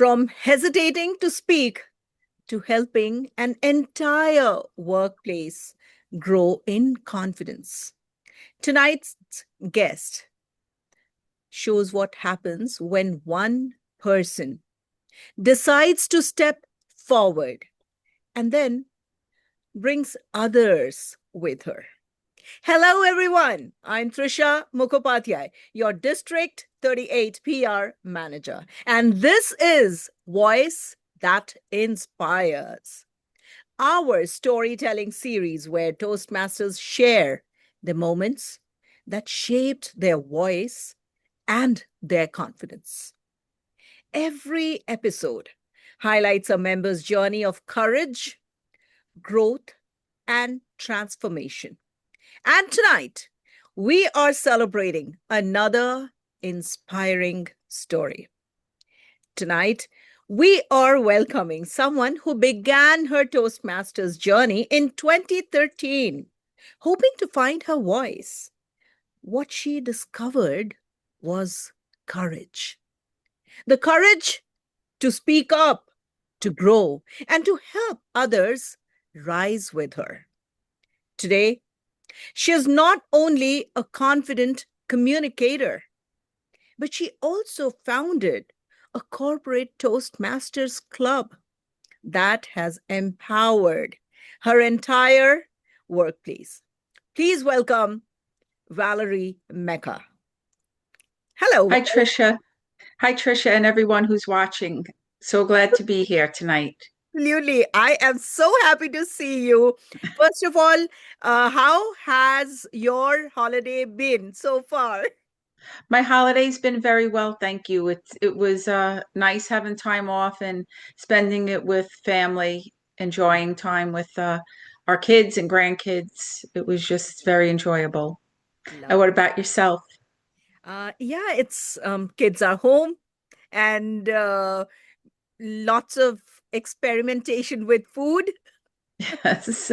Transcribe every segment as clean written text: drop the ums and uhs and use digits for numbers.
From hesitating to speak to helping an entire workplace grow in confidence. Tonight's guest shows what happens when one person decides to step forward and then brings others with her. Hello, everyone. I'm Trisha Mukhopadhyay, your District 38 PR Manager. And this is Voice That Inspires, our storytelling series where Toastmasters share the moments that shaped their voice and their confidence. Every episode highlights a member's journey of courage, growth, and transformation. And tonight, we are celebrating another inspiring story. Tonight, we are welcoming someone who began her Toastmasters journey in 2013, hoping to find her voice. What she discovered was courage. The courage to speak up, to grow, and to help others rise with her. Today, she is not only a confident communicator, but she also founded a corporate Toastmasters club that has empowered her entire workplace. Please welcome Valerie Mecca. Hello. Hi, Trisha. Hi, Trisha, and everyone who's watching. So glad to be here tonight. Absolutely. I am so happy to see you. First of all, how has your holiday been so far? My holiday's been very well, thank you. It was nice having time off and spending it with family, enjoying time with our kids and grandkids. It was just very enjoyable. And Love. what about yourself? Yeah, it's kids are home and lots of experimentation with food. Yes.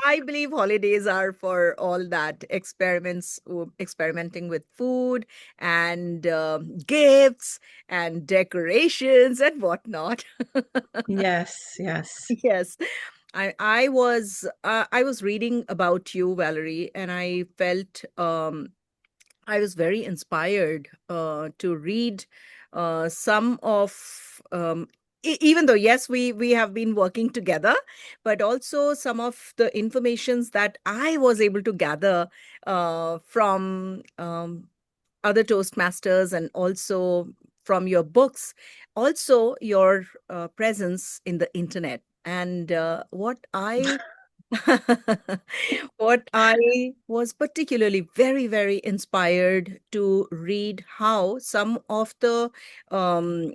I believe holidays are for all that experimenting with food and gifts and decorations and whatnot. Yes, yes. Yes, I was reading about you, Valerie, and I felt I was very inspired to read some of even though yes we have been working together, but also some of the informations that I was able to gather from other Toastmasters and also from your books, also your presence in the internet. And what I was particularly very, very inspired to read how some of the um,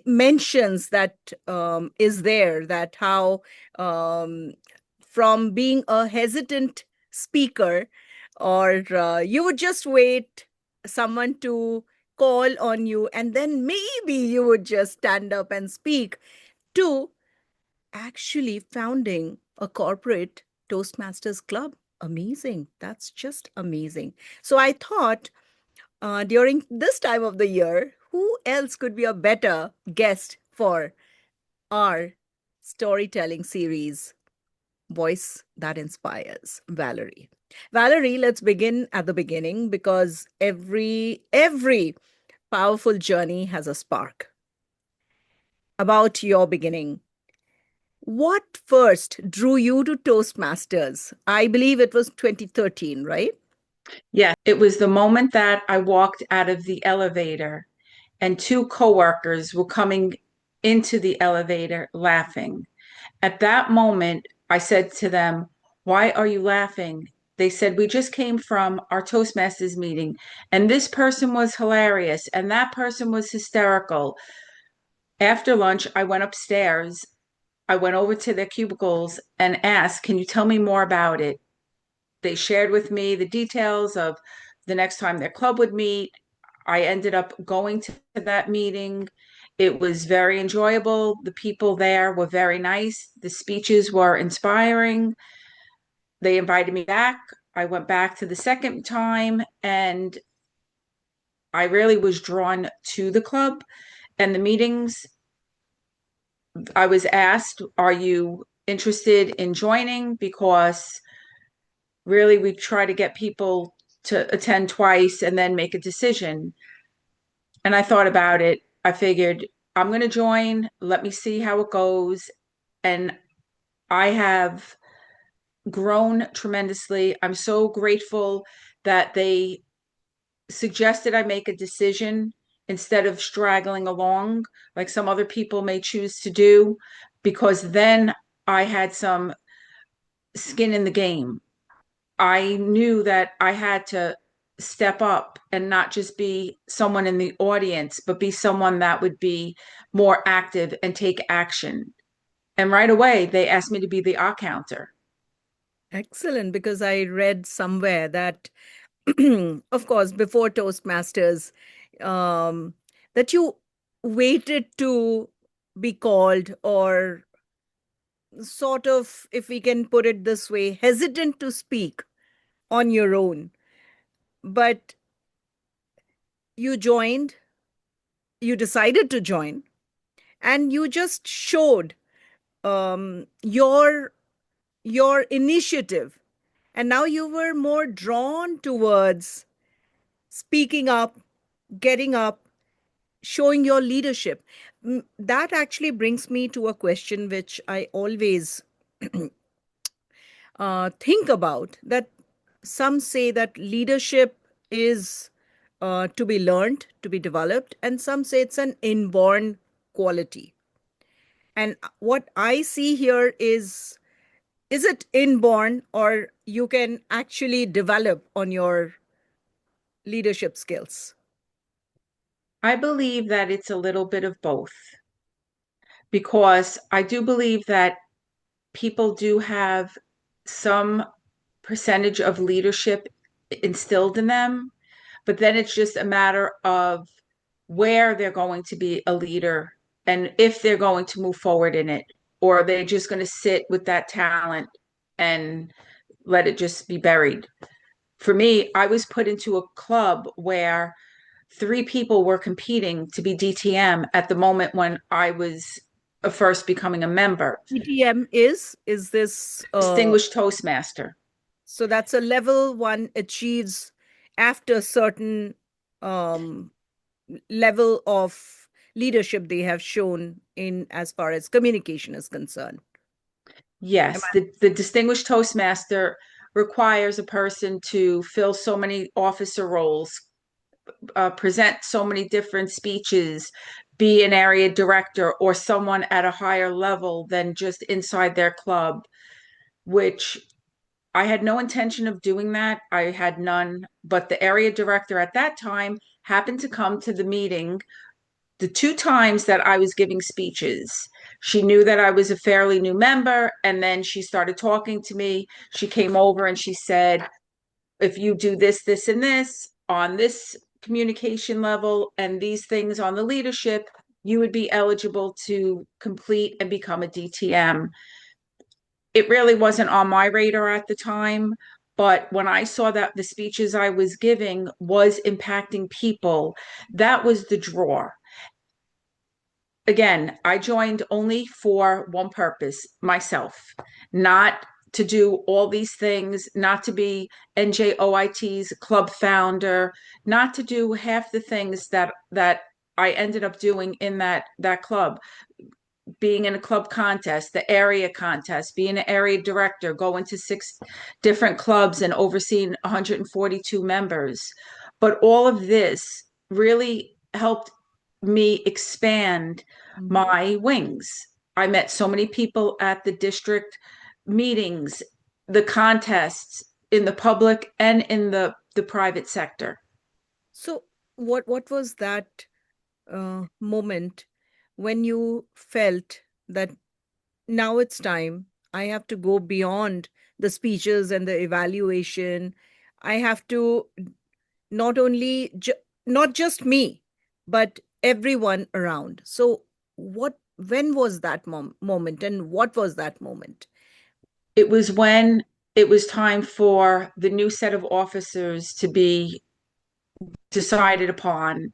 mentions that is there, that how um, from being a hesitant speaker, or you would just wait someone to call on you, and then maybe you would just stand up and speak, to actually founding a corporate Toastmasters club. Amazing. That's just amazing. So I thought during this time of the year, who else could be a better guest for our storytelling series, Voice That Inspires, Valerie. Valerie, let's begin at the beginning because every powerful journey has a spark. About your beginning, what first drew you to Toastmasters? I believe it was 2013, right? Yeah, it was the moment that I walked out of the elevator and two coworkers were coming into the elevator laughing. At that moment, I said to them, "Why are you laughing?" They said, "We just came from our Toastmasters meeting, and this person was hilarious, and that person was hysterical." After lunch, I went upstairs. I went over to their cubicles and asked, "Can you tell me more about it?" They shared with me the details of the next time their club would meet. I ended up going to that meeting. It was very enjoyable. The people there were very nice. The speeches were inspiring. They invited me back. I went back to the second time and I really was drawn to the club and the meetings. I was asked, are you interested in joining? Because really, we try to get people to attend twice and then make a decision. And I thought about it. I figured I'm going to join. Let me see how it goes. And I have grown tremendously. I'm so grateful that they suggested I make a decision instead of straggling along like some other people may choose to do, because then I had some skin in the game. I knew that I had to step up and not just be someone in the audience, but be someone that would be more active and take action. And right away, they asked me to be the art counter. Excellent, because I read somewhere that, of course, before Toastmasters, um, that you waited to be called, or sort of, if we can put it this way, hesitant to speak on your own. But you joined, you decided to join, and you just showed your initiative, and now you were more drawn towards speaking up, getting up, showing your leadership. That actually brings me to a question which I always think about, that some say that leadership is to be learned, to be developed, and some say it's an inborn quality. And what I see here is it inborn, or you can actually develop on your leadership skills? I believe that it's a little bit of both, because I do believe that people do have some percentage of leadership instilled in them, but then it's just a matter of where they're going to be a leader and if they're going to move forward in it, or are they just going to sit with that talent and let it just be buried. For me, I was put into a club where three people were competing to be DTM at the moment when I was first becoming a member. ETM is this Distinguished Toastmaster. so that's a level one achieves after certain um, level of leadership they have shown in as far as communication is concerned. Am Yes, the Distinguished Toastmaster requires a person to fill so many officer roles, present so many different speeches, be an area director or someone at a higher level than just inside their club, which I had no intention of doing that. I had none, but the area director at that time happened to come to the meeting the two times that I was giving speeches. She knew that I was a fairly new member, and then she started talking to me. She came over and she said, if you do this, this, and this on this communication level and these things on the leadership, you would be eligible to complete and become a DTM. It really wasn't on my radar at the time, but when I saw that the speeches I was giving was impacting people, that was the draw. Again, I joined only for one purpose, myself, not to do all these things, not to be NJOIT's club founder, not to do half the things that I ended up doing in that club, being in a club contest, the area contest, being an area director, going to 6 different clubs and overseeing 142 members. But all of this really helped me expand Mhm. my wings. I met so many people at the district meetings, the contests in the public and in the private sector. So what was that moment when you felt that now it's time, I have to go beyond the speeches and the evaluation. I have to not only not just me, but everyone around. So what when was that moment, and what was that moment? It was when it was time for the new set of officers to be decided upon.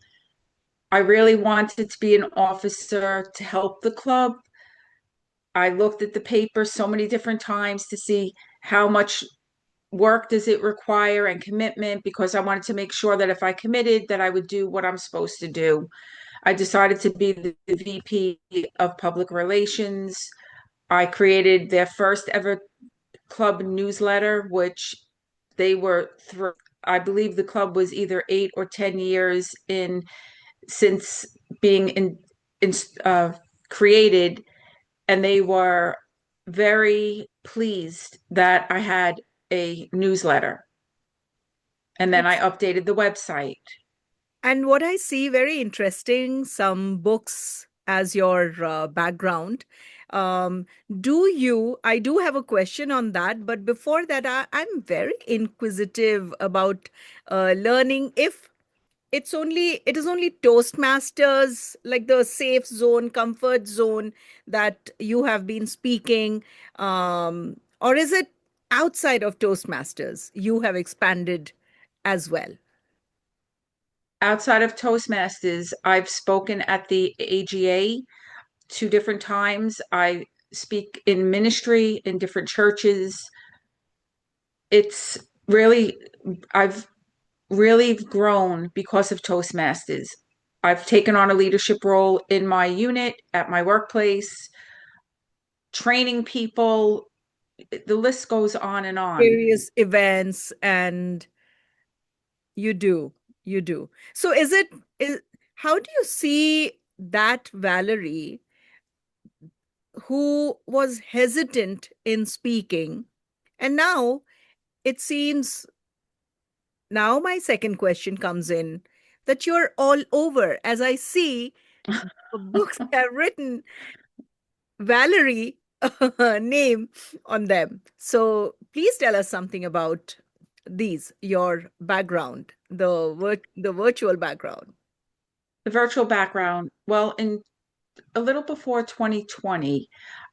I really wanted to be an officer to help the club, I looked at the paper so many different times to see how much work does it require and commitment, because I wanted to make sure that if I committed that I would do what I'm supposed to do. I decided to be the VP of public relations. I created their first ever club newsletter, which they were through. I believe the club was either 8 or 10 years in since being in created, and they were very pleased that I had a newsletter. And then I That's updated the website. And what I see very interesting, some books as your background. Um, I do have a question on that, but before that, I'm very inquisitive about learning if it is only Toastmasters, like the safe zone, comfort zone that you have been speaking, or is it outside of Toastmasters you have expanded as well? Outside of Toastmasters, I've spoken at the AGA 2 different times. I speak in ministry in different churches. It's really, I've really grown because of Toastmasters. I've taken on a leadership role in my unit, at my workplace, training people. The list goes on and on. Various events, and you do you do so is how do you see that Valerie who was hesitant in speaking, and now it seems, now my second question comes in, that you're all over, as I see the books have written Valerie name on them. So please tell us something about these, your background, the virtual background. The virtual background. Well, in a little before 2020,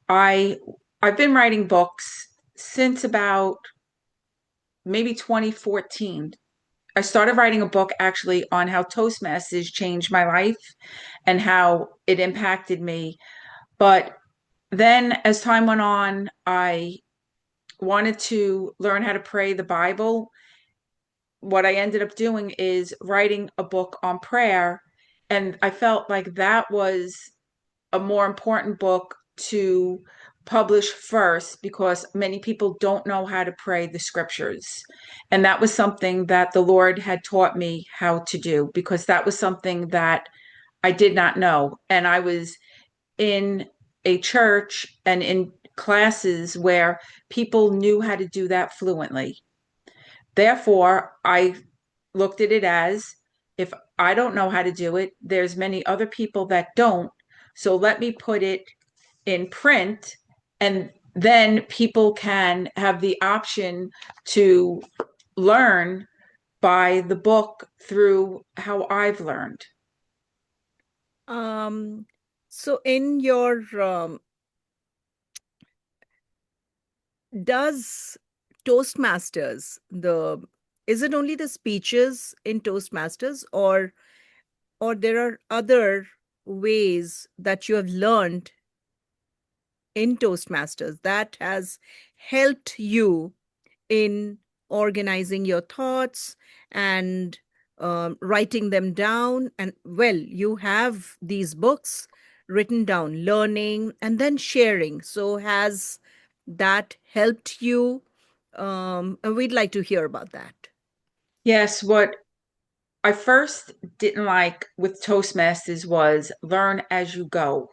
I I've been writing books since about maybe 2014. I started writing a book actually on how Toastmasters changed my life and how it impacted me. But then as time went on, I wanted to learn how to pray the Bible. What I ended up doing is writing a book on prayer. And I felt like that was a more important book to publish first, because many people don't know how to pray the scriptures. And that was something that the Lord had taught me how to do, because that was something that I did not know. And I was in a church and in classes where people knew how to do that fluently. Therefore, I looked at it as, if I don't know how to do it, there's many other people that don't. So let me put it in print, and then people can have the option to learn by the book through how I've learned. Um, so in your does Toastmasters, the is it only the speeches in Toastmasters, or there are other ways that you have learned in Toastmasters that has helped you in organizing your thoughts and writing them down? And well, you have these books written down, learning and then sharing. So, has that helped you? And we'd like to hear about that. Yes, what I first didn't like with Toastmasters was learn as you go.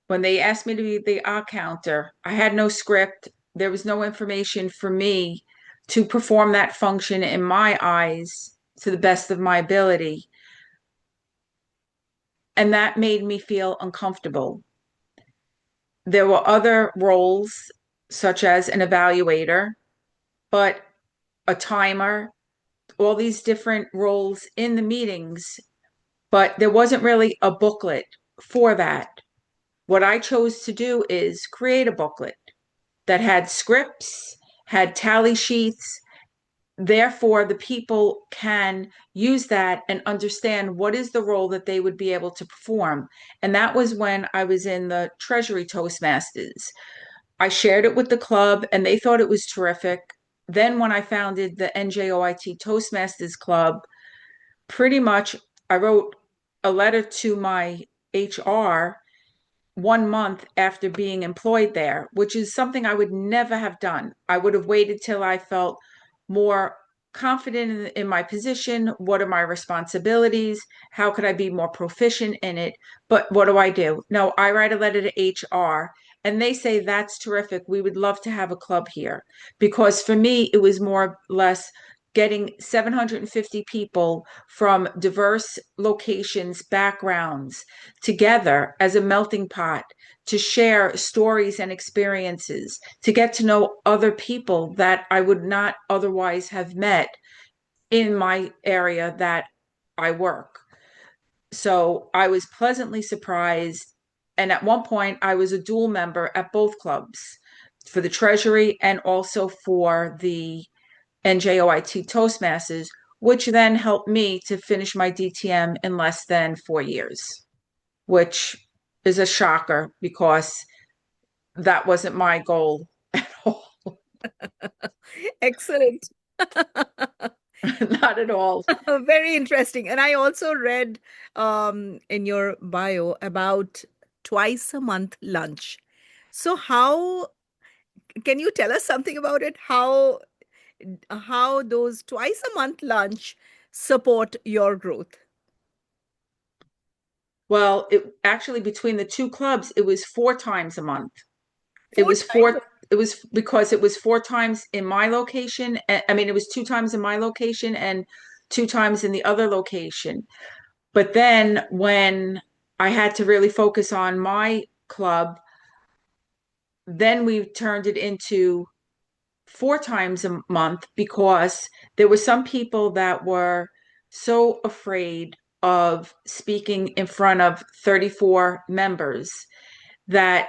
When they asked me to be the counter, I had no script. There was no information for me to perform that function in my eyes to the best of my ability. And that made me feel uncomfortable. There were other roles, such as an evaluator, but a timer, all these different roles in the meetings, but there wasn't really a booklet for that. What I chose to do is create a booklet that had scripts, had tally sheets, therefore the people can use that and understand what is the role that they would be able to perform. And that was when I was in the Treasury Toastmasters. I shared it with the club and they thought it was terrific. Then when I founded the NJOIT Toastmasters Club, pretty much I wrote a letter to my HR 1 month after being employed there, which is something I would never have done. I would have waited till I felt more confident in my position. What are my responsibilities? How could I be more proficient in it? But what do? No, I write a letter to HR and they say, that's terrific. We would love to have a club here. Because for me, it was more or less getting 750 people from diverse locations, backgrounds together as a melting pot to share stories and experiences, to get to know other people that I would not otherwise have met in my area that I work. So I was pleasantly surprised. And at one point, I was a dual member at both clubs for the Treasury and also for the NJOIT Toastmasters, which then helped me to finish my DTM in less than 4 years, which is a shocker because that wasn't my goal at all. Excellent. Not at all. Very interesting. And I also read in your bio about twice a month lunch. So how can you tell us something about it? How those twice a month lunch support your growth? Well, it actually between the two clubs, it was 4 times a month. It Four was times. four. It was because it was 4 times in my location. I mean, it was 2 times in my location and 2 times in the other location. But then when I had to really focus on my club, then we turned it into 4 times a month because there were some people that were so afraid of speaking in front of 34 members that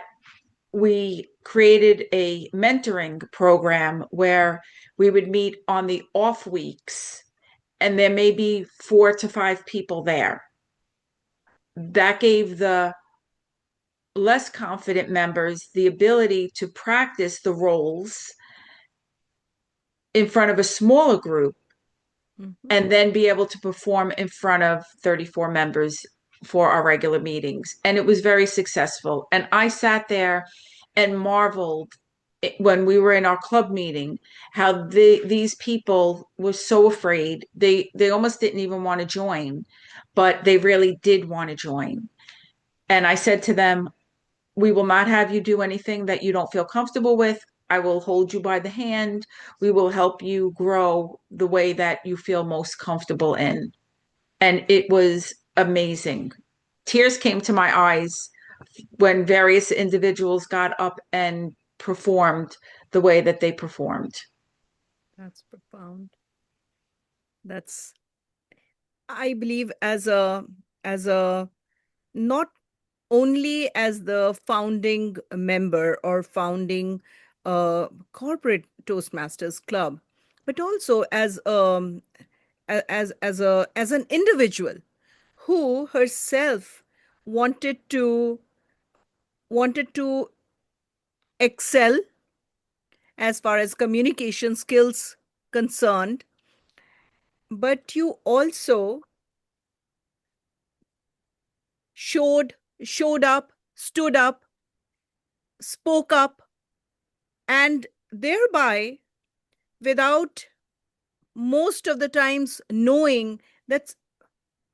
we created a mentoring program where we would meet on the off weeks and there may be 4 to 5 people there. That gave the less confident members the ability to practice the roles in front of a smaller group Mhm. and then be able to perform in front of 34 members for our regular meetings. And it was very successful. And I sat there and marveled when we were in our club meeting how these people were so afraid. They almost didn't even want to join, but they really did want to join. And I said to them, we will not have you do anything that you don't feel comfortable with. I will hold you by the hand. We will help you grow the way that you feel most comfortable in. And it was amazing. Tears came to my eyes when various individuals got up and performed the way that they performed. That's profound. That's, I believe, as a not only as the founding member or founding corporate Toastmasters club, but also as an individual who herself wanted to wanted to excel as far as communication skills concerned, but you also showed up, stood up, spoke up, and thereby, without most of the times knowing that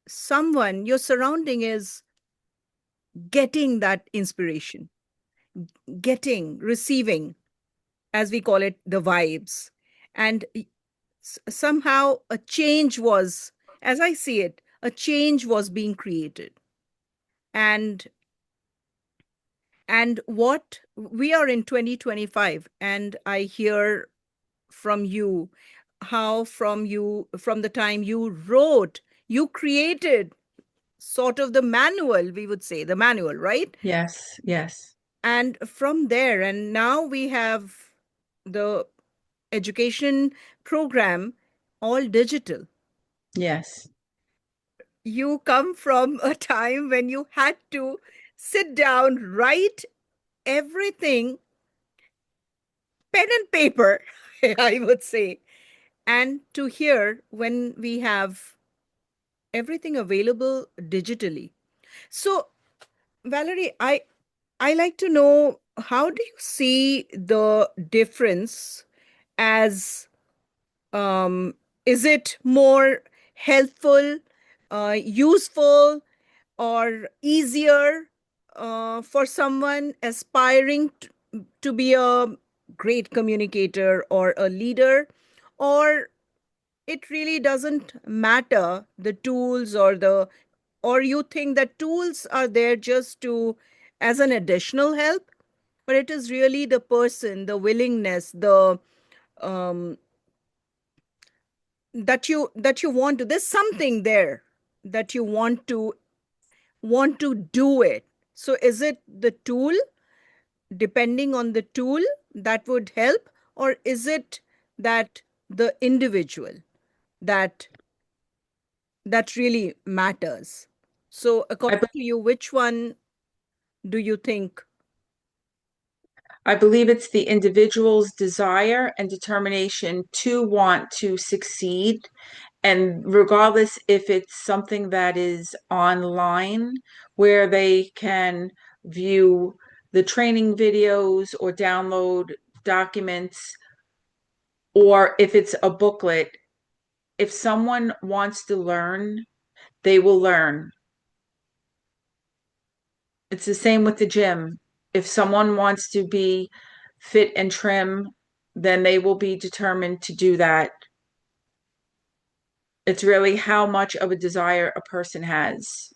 someone, your surrounding, is getting that inspiration, receiving, as we call it, the vibes. And somehow a change was, as I see it, a change was being created. And what we are in 2025, and I hear from you how from the time you wrote, you created sort of the manual, we would say the manual, right? Yes, yes. And from there, and now we have the education program all digital. Yes. You come from a time when you had to sit down, write everything, pen and paper, I would say. And to hear when we have everything available digitally. So, Valerie, I like to know, how do you see the difference as, um, is it more helpful, useful, or easier for someone aspiring to be a great communicator or a leader? Or it really doesn't matter the tools, or you think that tools are there just to as an additional help, but it is really the person, the willingness, the um that you want to, there's something there that you want to do it. So is it the tool, depending on the tool, that would help, or is it that the individual that that really matters? So I, according be- to you, which one do you think? I believe it's the individual's desire and determination to want to succeed. And regardless if it's something that is online where they can view the training videos or download documents, or if it's a booklet, if someone wants to learn, they will learn. It's the same with the gym. If someone wants to be fit and trim, then they will be determined to do that. It's really how much of a desire a person has.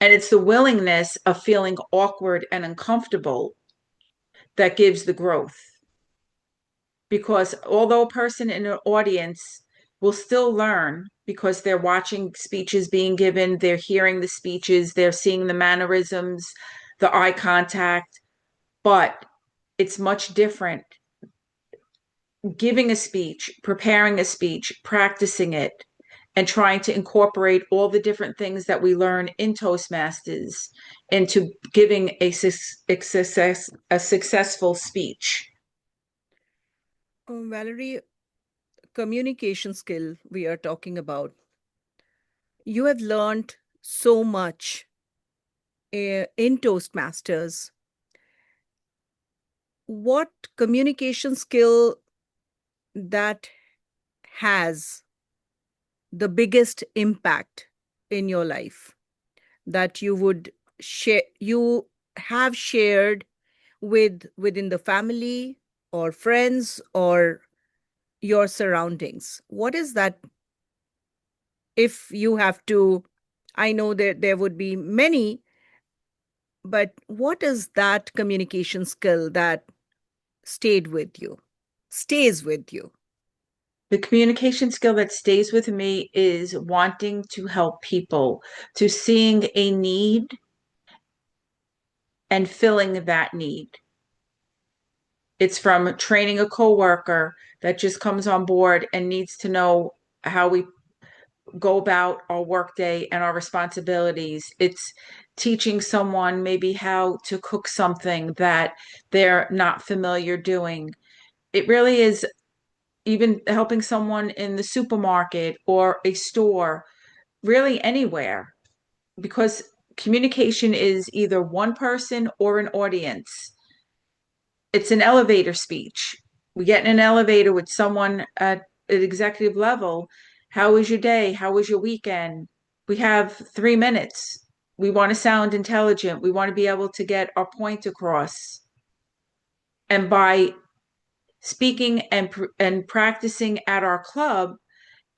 And it's the willingness of feeling awkward and uncomfortable that gives the growth. Because although a person in an audience will still learn because they're watching speeches being given, they're hearing the speeches, they're seeing the mannerisms, the eye contact, but it's much different giving a speech, preparing a speech, practicing it, and trying to incorporate all the different things that we learn in Toastmasters into giving a successful speech. Valerie, communication skill we are talking about. You have learned so much in Toastmasters. What communication skill that has the biggest impact in your life, that you would share, you have shared within the family or friends or your surroundings? What is that? If you have to, I know that there would be many, but what is that communication skill that stayed with you, stays with you? The communication skill that stays with me is wanting to help people, to seeing a need and filling that need. It's from training a coworker that just comes on board and needs to know how we go about our workday and our responsibilities. It's teaching someone maybe how to cook something that they're not familiar doing. It really is even helping someone in the supermarket or a store, really anywhere, because communication is either one person or an audience. It's an elevator speech. We get in an elevator with someone at an executive level. How was your day? How was your weekend? We have 3 minutes. We want to sound intelligent. We want to be able to get our point across. And by speaking and practicing at our club,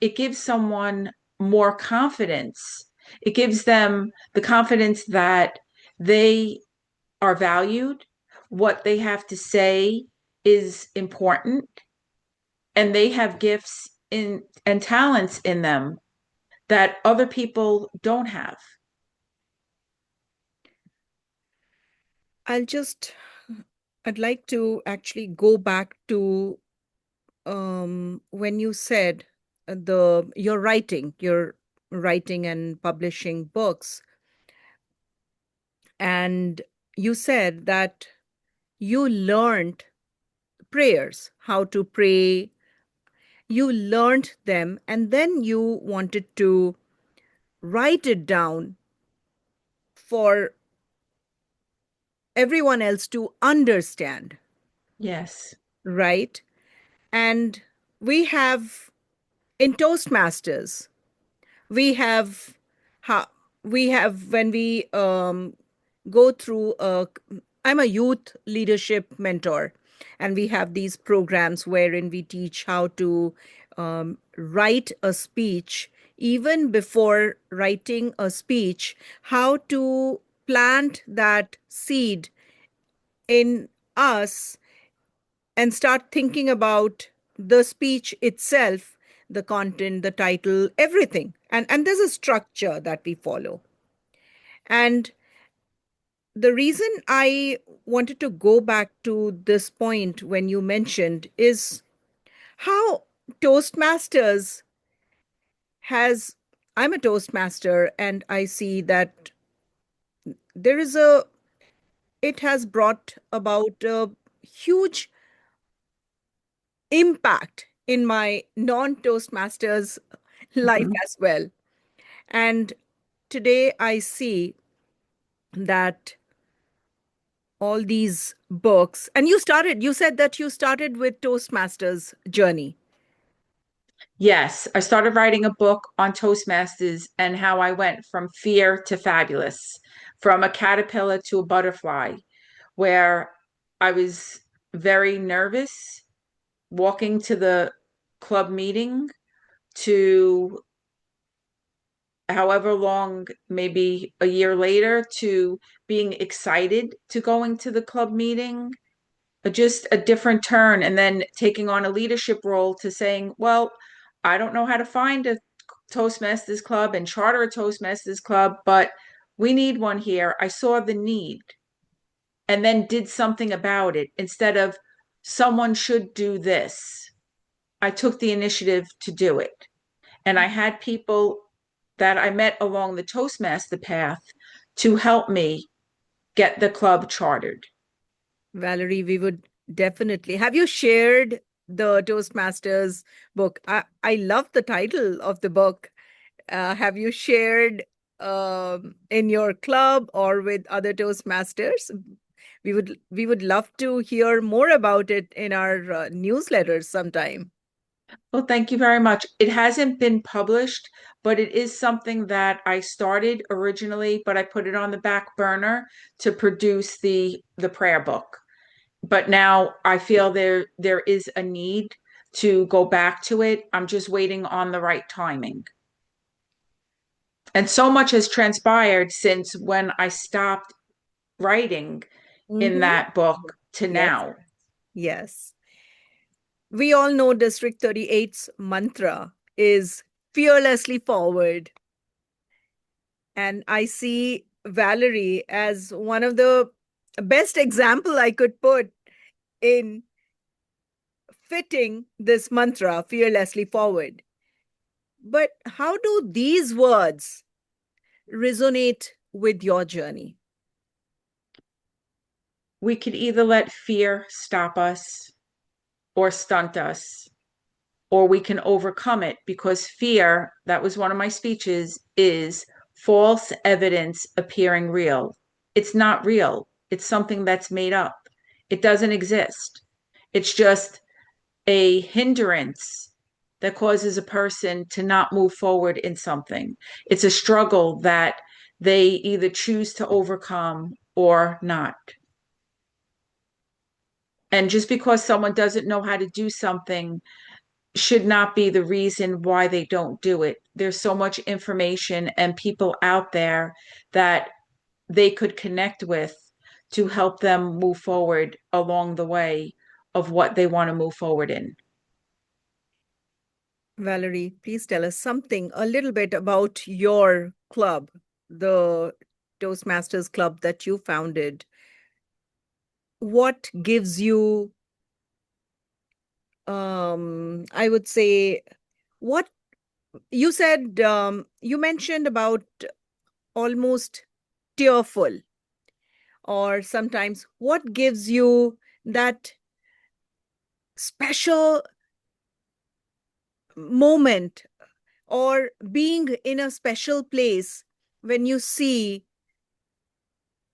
it gives someone more confidence. It gives them the confidence that they are valued, what they have to say is important, and they have gifts in and talents in them that other people don't have. I'll just, I'd like to actually go back to when you said the you're writing and publishing books, and you said that you learned prayers, how to pray. You learned them, and then you wanted to write it down for everyone else to understand, Yes. right? And we have in Toastmasters, we have how we have when we go through a I'm a youth leadership mentor, and we have these programs wherein we teach how to write a speech. Even before writing a speech, how to plant that seed in us and start thinking about the speech itself, the content, the title, everything. And there's a structure that we follow. And the reason I wanted to go back to this point when you mentioned is how Toastmasters has I'm a Toastmaster, and I see that there is a it has brought about a huge impact in my non Toastmasters life Mhm. as well. And today I see that all these books, and you said that you started with Toastmasters journey. Yes, I started writing a book on Toastmasters and how I went from fear to fabulous, from a caterpillar to a butterfly, where I was very nervous walking to the club meeting to however long, maybe a year later, to being excited to going to the club meeting, just a different turn, and then taking on a leadership role to saying, well, I don't know how to find a Toastmasters club and charter a Toastmasters club, but we need one here. I saw the need and then did something about it instead of someone should do this. I took the initiative to do it. And I had people that I met along the Toastmaster path to help me get the club chartered. Valerie, we would definitely. Have you shared the Toastmasters book? I love the title of the book. Have you shared in your club or with other Toastmasters? We would love to hear more about it in our newsletters sometime. Well, thank you very much. It hasn't been published, but it is something that I started originally, but I put it on the back burner to produce the prayer book. But now I feel there is a need to go back to it. I'm just waiting on the right timing. And so much has transpired since when I stopped writing in Mm-hmm. that book to Yes, now. yes. We all know District 38's mantra is fearlessly forward. And I see Valerie as one of the best example I could put in fitting this mantra, fearlessly forward. But how do these words resonate with your journey? We could either let fear stop us or stunt us, or we can overcome it because fear, that was one of my speeches, is false evidence appearing real. It's not real. It's something that's made up. It doesn't exist. It's just a hindrance that causes a person to not move forward in something. It's a struggle that they either choose to overcome or not. And just because someone doesn't know how to do something should not be the reason why they don't do it. There's so much information and people out there that they could connect with to help them move forward along the way of what they want to move forward in. Valerie, please tell us something a little bit about your club, the Toastmasters Club that you founded. What gives you, I would say, what You said, you mentioned about almost tearful, or sometimes what gives you that special moment, or being in a special place when you see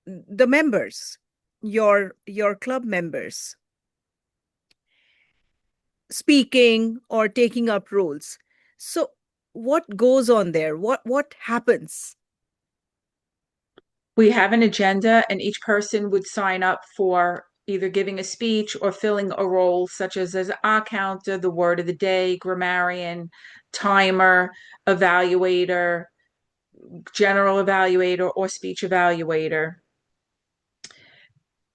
the members, your club members speaking or taking up roles. So what goes on there? What happens? We have an agenda, and each person would sign up for either giving a speech or filling a role, such as a counter, the word of the day, grammarian, timer, evaluator, general evaluator, or speech evaluator.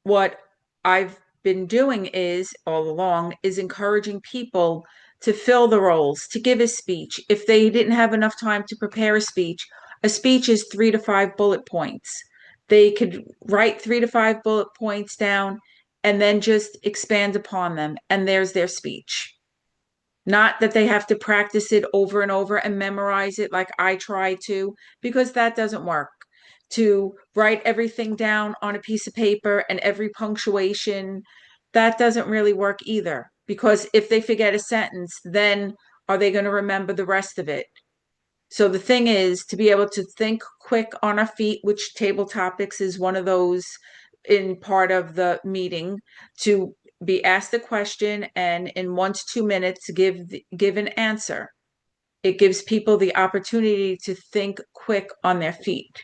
What I've been doing is all along is encouraging people to fill the roles, to give a speech. If they didn't have enough time to prepare a speech is 3 to 5 bullet points. They could write 3 to 5 bullet points down and then just expand upon them, and there's their speech. Not that they have to practice it over and over and memorize it like I try to, because that doesn't work. To write everything down on a piece of paper and every punctuation, that doesn't really work either. Because if they forget a sentence, then are they going to remember the rest of it? So the thing is to be able to think quick on our feet, which table topics is one of those in part of the meeting, to be asked a question and in 1 to 2 minutes give an answer. It gives people the opportunity to think quick on their feet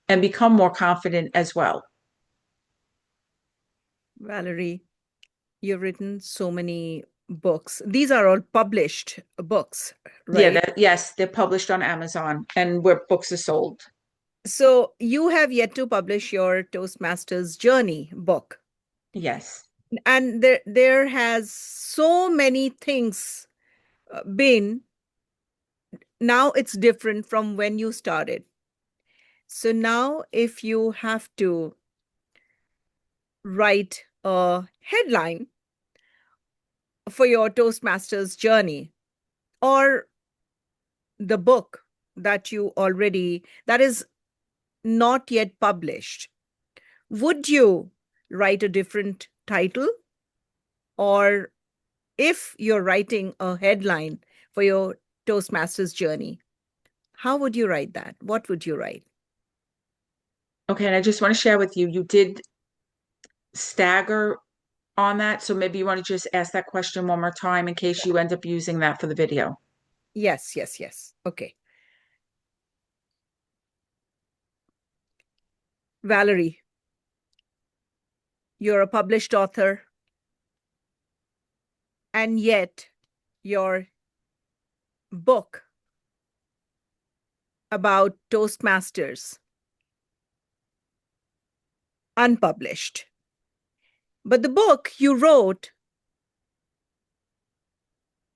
and become more confident as well. Valerie, you've written so many books. These are all published books, Yeah, right? yes, they're published on Amazon and where books are sold. So you have yet to publish your Toastmasters Journey book. Yes. And there has so many things been. Now it's different from when you started. So now if you have to write a headline for your Toastmasters journey, or the book that is not yet published, would you write a different title? Or if you're writing a headline for your Toastmasters journey, how would you write that? What would you write? Okay, and I just want to share with you, you did stagger on that. So maybe you want to just ask that question one more time in case you end up using that for the video. Yes, yes, yes. Okay. Valerie, you're a published author, and yet your book about Toastmasters, unpublished. But the book you wrote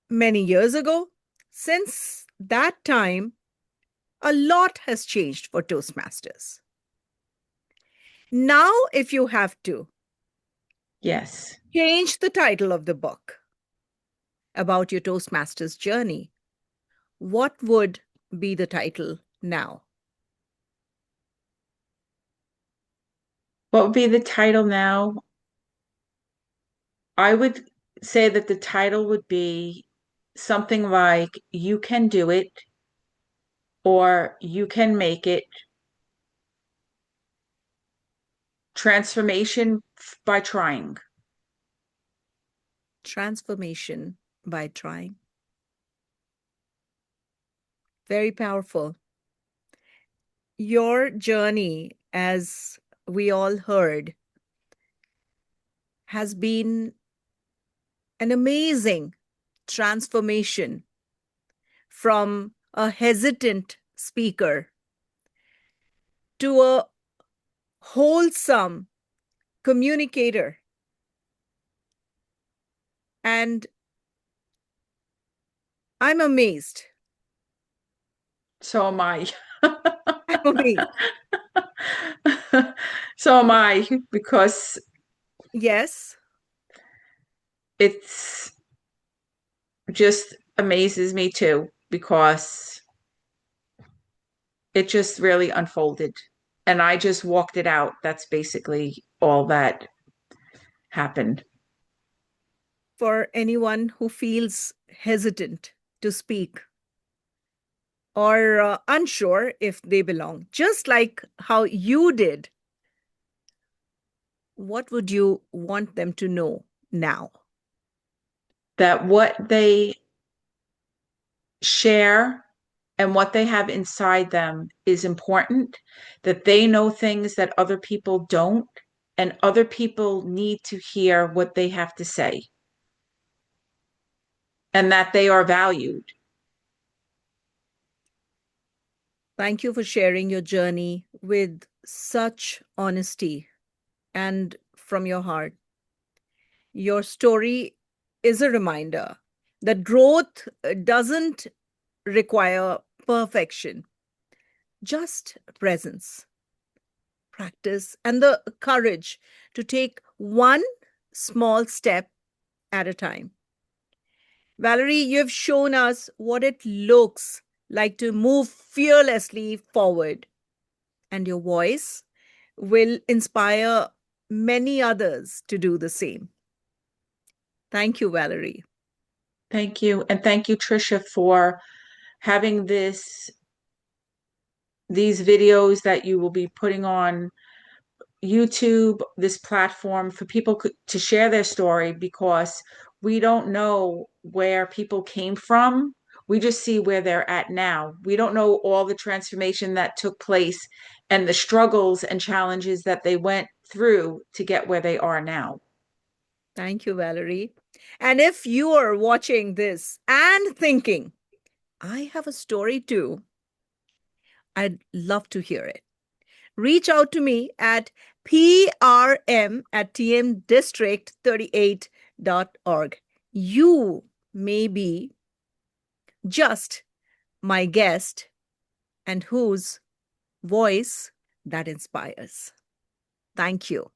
many years ago. Since that time, a lot has changed for Toastmasters. Now, if you have to Yes. change the title of the book about your Toastmasters journey, what would be the title now? What would be the title now? I would say that the title would be something like You Can Do It or You Can Make It. Transformation by Trying. Transformation by Trying. Very powerful. Your journey, as we all heard, has been an amazing transformation from a hesitant speaker to a wholesome communicator. And I'm amazed. So am I. I'm amazed. So am I, because Yes, it's just amazes me too. because it just really unfolded. And I just walked it out. That's basically all that happened. For anyone who feels hesitant to speak or unsure if they belong, just like how you did, what would you want them to know now? That what they share and what they have inside them is important, that they know things that other people don't, and other people need to hear what they have to say, and that they are valued. Thank you for sharing your journey with such honesty and from your heart. Your story is a reminder that growth doesn't require perfection, just presence, practice, and the courage to take one small step at a time. Valerie, you've shown us what it looks like to move fearlessly forward, and your voice will inspire many others to do the same. Thank you, Valerie. Thank you. And thank you, Trisha, for having these videos that you will be putting on YouTube, this platform for people to share their story, because we don't know where people came from. We just see where they're at now. We don't know all the transformation that took place and the struggles and challenges that they went through to get where they are now. Thank you, Valerie. And if you are watching this and thinking, I have a story too, I'd love to hear it. Reach out to me at prm@tmdistrict38.org. You may be just my guest and whose voice that inspires. Thank you.